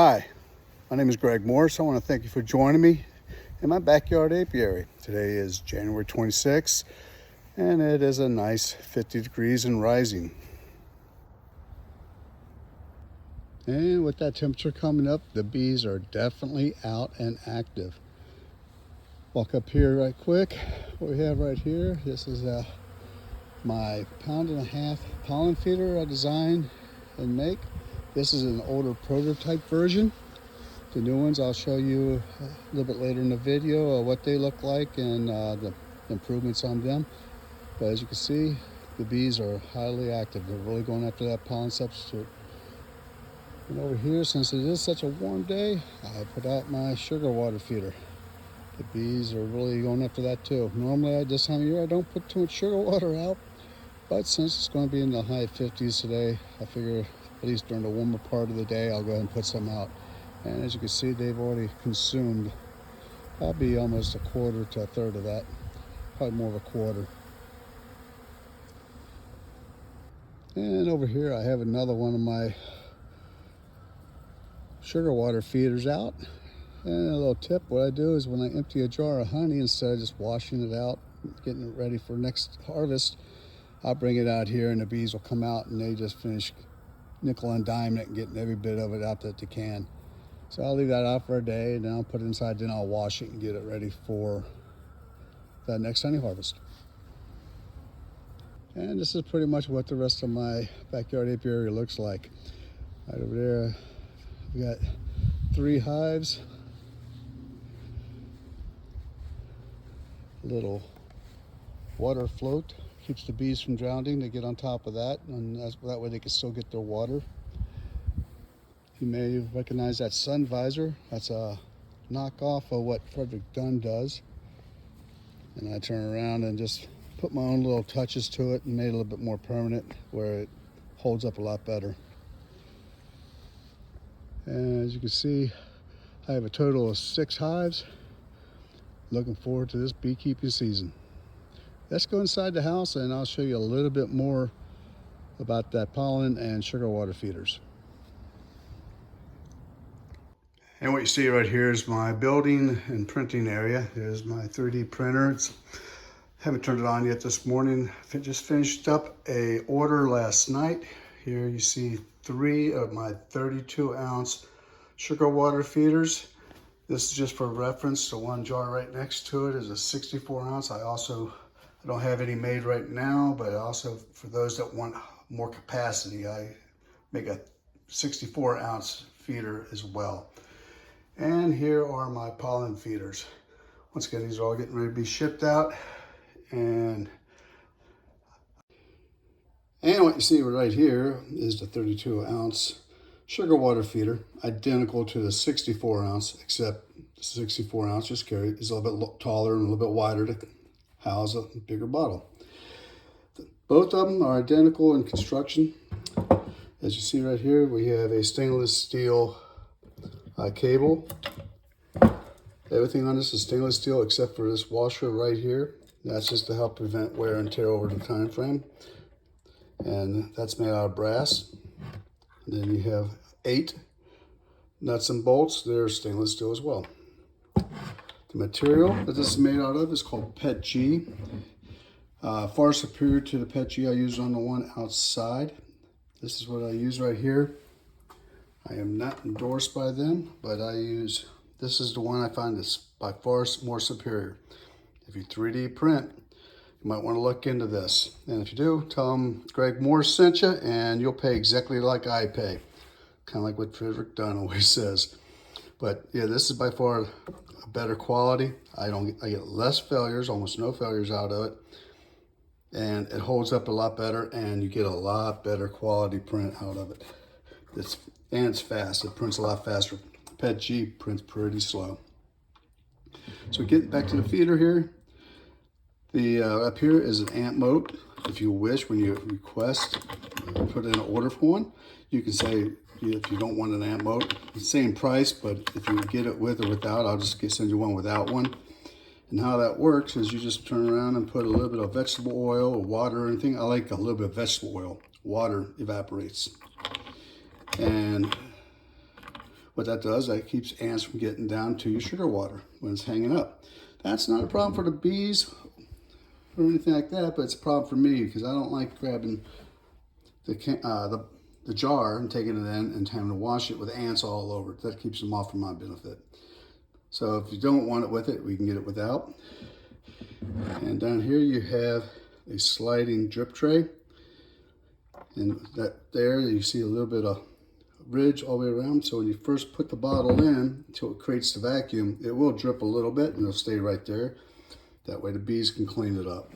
Hi, my name is Greg Morris. I want to thank you for joining me in my backyard apiary. Today is January 26th, and it is a nice 50 degrees and rising. And with that temperature coming up, the bees are definitely out and active. Walk up here right quick. What we have right here, this is my 1.5 pound pollen feeder I designed and make. This is an older prototype version. The new ones I'll show you a little bit later in the video what they look like and the improvements on them. But as you can see, the bees are highly active. They're really going after that pollen substitute. And over here, since it is such a warm day, I put out my sugar water feeder. The bees are really going after that too. Normally at this time of year I don't put too much sugar water out, but since it's going to be in the high 50s today, I figure at least during the warmer part of the day I'll go ahead and put some out. And as you can see, they've already consumed probably almost a quarter to a third of that, probably more of a quarter. And over here I have another one of my sugar water feeders out. And a little tip, what I do is when I empty a jar of honey, instead of just washing it out, getting it ready for next harvest, I'll bring it out here and the bees will come out and they just finish nickel and diming it and getting every bit of it out that they can. So I'll leave that out for a day and then I'll put it inside, then I'll wash it and get it ready for that next honey harvest. And this is pretty much what the rest of my backyard apiary looks like. Right over there, we got 3 hives. Little water float keeps the bees from drowning. They get on top of that, and that way they can still get their water. You may recognize that sun visor. That's a knockoff of what Frederick Dunn does. And I turn around and just put my own little touches to it and made it a little bit more permanent where it holds up a lot better. And as you can see, I have a total of 6 hives. Looking forward to this beekeeping season. Let's go inside the house and I'll show you a little bit more about that pollen and sugar water feeders. And what you see right here is my building and printing area. There's my 3D printer. Haven't turned it on yet this morning. Just finished up a order last night. Here you see 3 of my 32-ounce sugar water feeders. This is just for reference. The one jar right next to it is a 64-ounce. I don't have any made right now, but also for those that want more capacity, I make a 64-ounce feeder as well. And here are my pollen feeders. Once again, these are all getting ready to be shipped out. And what you see right here is the 32-ounce sugar water feeder, identical to the 64-ounce, except the 64-ounce just is a little bit taller and a little bit wider to house a bigger bottle. Both of them are identical in construction. As you see right here, we have a stainless steel cable. Everything on this is stainless steel except for this washer right here. That's just to help prevent wear and tear over the time frame. And that's made out of brass. And then you have 8 nuts and bolts. They're stainless steel as well. The material that this is made out of is called PET G. Far superior to the PET G I used on the one outside. This is what I use right here. I am not endorsed by them, but this is the one I find is by far more superior. If you 3D print, you might want to look into this. And if you do, tell them Greg Morris sent you and you'll pay exactly like I pay. Kind of like what Frederick Dunn always says. But yeah, this is by far a better quality. I get less failures, almost no failures out of it. And it holds up a lot better and you get a lot better quality print out of it. It's fast. It prints a lot faster. PET G prints pretty slow. So getting back to the feeder here. Up here is an ant moat. If you wish, when you request, put in an order for one, you can say if you don't want an ant moat, same price, but if you get it with or without, I'll just send you one without one. And how that works is you just turn around and put a little bit of vegetable oil or water or anything. I like a little bit of vegetable oil. Water evaporates. And what that does, that keeps ants from getting down to your sugar water when it's hanging up. That's not a problem for the bees or anything like that, but it's a problem for me because I don't like grabbing the jar and taking it in and having to wash it with ants all over it. That keeps them off for my benefit. So if you don't want it with it, we can get it without. And down here you have a sliding drip tray. And that there you see a little bit of ridge all the way around. So when you first put the bottle in until it creates the vacuum, it will drip a little bit and it'll stay right there. That way the bees can clean it up.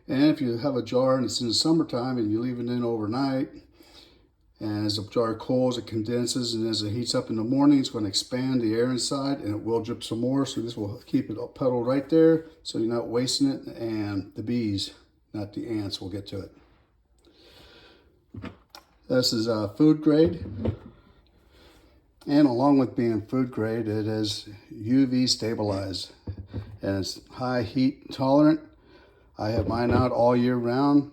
And if you have a jar and it's in the summertime and you leave it in overnight, and as the jar cools, it condenses, and as it heats up in the morning, it's going to expand the air inside and it will drip some more. So this will keep it pedal right there so you're not wasting it, and the bees, not the ants, will get to it. This is food grade, and along with being food grade, it is UV stabilized and it's high heat tolerant. I have mine out all year round,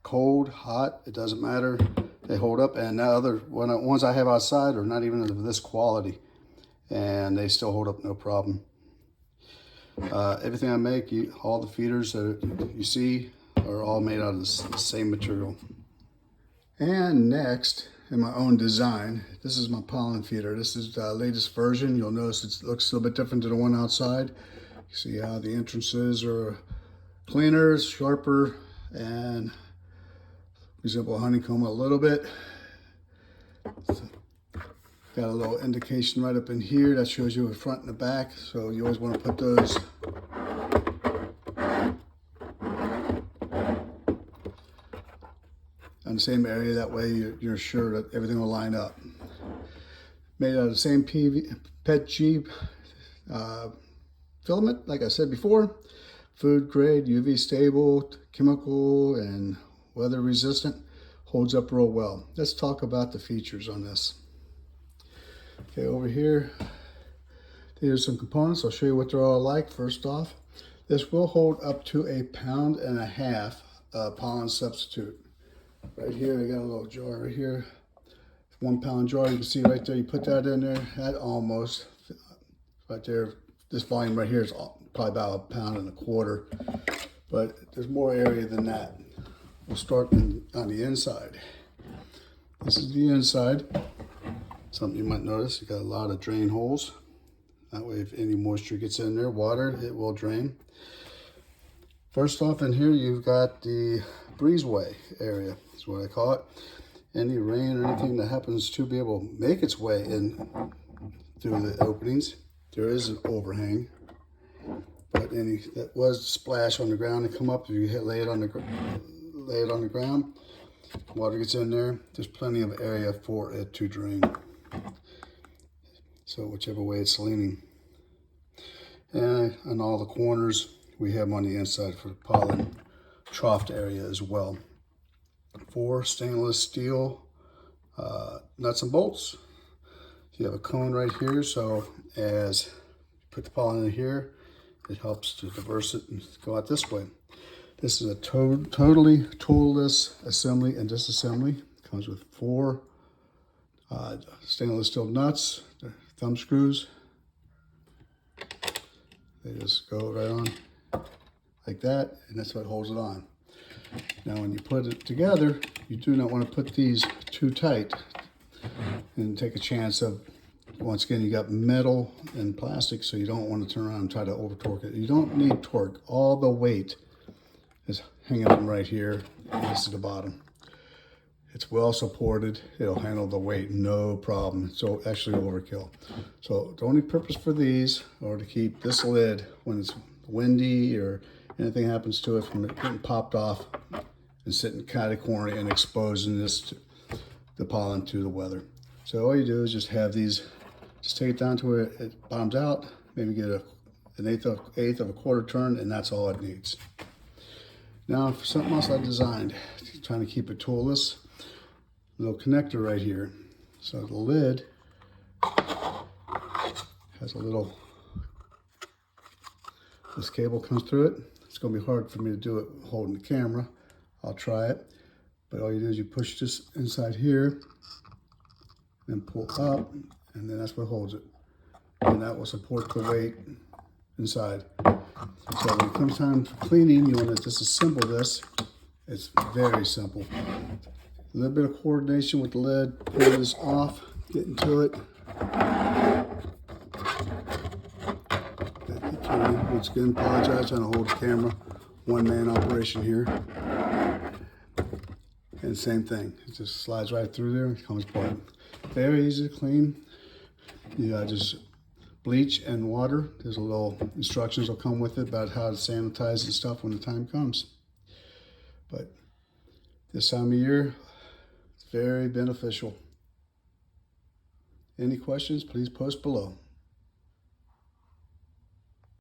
cold, hot, it doesn't matter. They hold up, and the other ones I have outside are not even of this quality, and they still hold up no problem. Everything I make, all the feeders that you see are all made out of the same material. And next, in my own design, this is my pollen feeder. This is the latest version. You'll notice it looks a little bit different than the one outside. You see how the entrances are cleaner, sharper, and resemble honeycomb a little bit. So, got a little indication right up in here that shows you the front and the back. So you always want to put those on the same area. That way you're sure that everything will line up. Made out of the same PETG filament, like I said before. Food grade, UV stable, chemical, and weather resistant. Holds up real well. Let's talk about the features on this. Okay, over here, there's some components. I'll show you what they're all like. First off, this will hold up to 1.5 pounds pollen substitute. Right here, I got a little jar right here. 1 pound jar, you can see right there. You put that in there, that almost, right there. This volume right here is probably about 1.25 pounds, but there's more area than that. We'll start on the inside. This is the inside. Something you might notice, you got a lot of drain holes. That way if any moisture gets in there, water, it will drain. First off in here, you've got the breezeway area, is what I call it. Any rain or anything that happens to be able to make its way in through the openings, there is an overhang. But any that was splash on the ground and come up, if you lay it on the ground, water gets in there, there's plenty of area for it to drain. So whichever way it's leaning. And on all the corners, we have on the inside for the pollen trough area as well. 4 stainless steel nuts and bolts. You have a cone right here, so as you put the pollen in here, it helps to disperse it and go out this way. This is a totally toolless assembly and disassembly. It comes with 4 stainless steel nuts, thumb screws. They just go right on like that, and that's what holds it on. Now when you put it together, you do not want to put these too tight and take a chance of, once again, you got metal and plastic, so you don't want to turn around and try to over torque it. You don't need torque. All the weight is hanging on right here, and this is the bottom. It's well supported. It'll handle the weight, no problem. So actually overkill. So the only purpose for these are to keep this lid when it's windy or anything happens to it from it getting popped off and sitting catty-corner and exposing the pollen to the weather. So all you do is just have these, just take it down to where it bottoms out, maybe get an eighth of a quarter turn, and that's all it needs. Now for something else I designed, trying to keep it toolless, little connector right here. So the lid has a little, this cable comes through it. It's going to be hard for me to do it holding the camera. I'll try it. But all you do is you push this inside here and pull up, and then that's what holds it. And that will support the weight inside. So when it comes time for cleaning, you want to disassemble this. It's very simple. A little bit of coordination with the lid, pull this off, get into it. Once again, apologize, trying to hold the camera. One-man operation here. And same thing, it just slides right through there and comes apart. Very easy to clean. You just bleach and water. There's a little instructions will come with it about how to sanitize and stuff when the time comes. But this time of year, it's very beneficial. Any questions, please post below.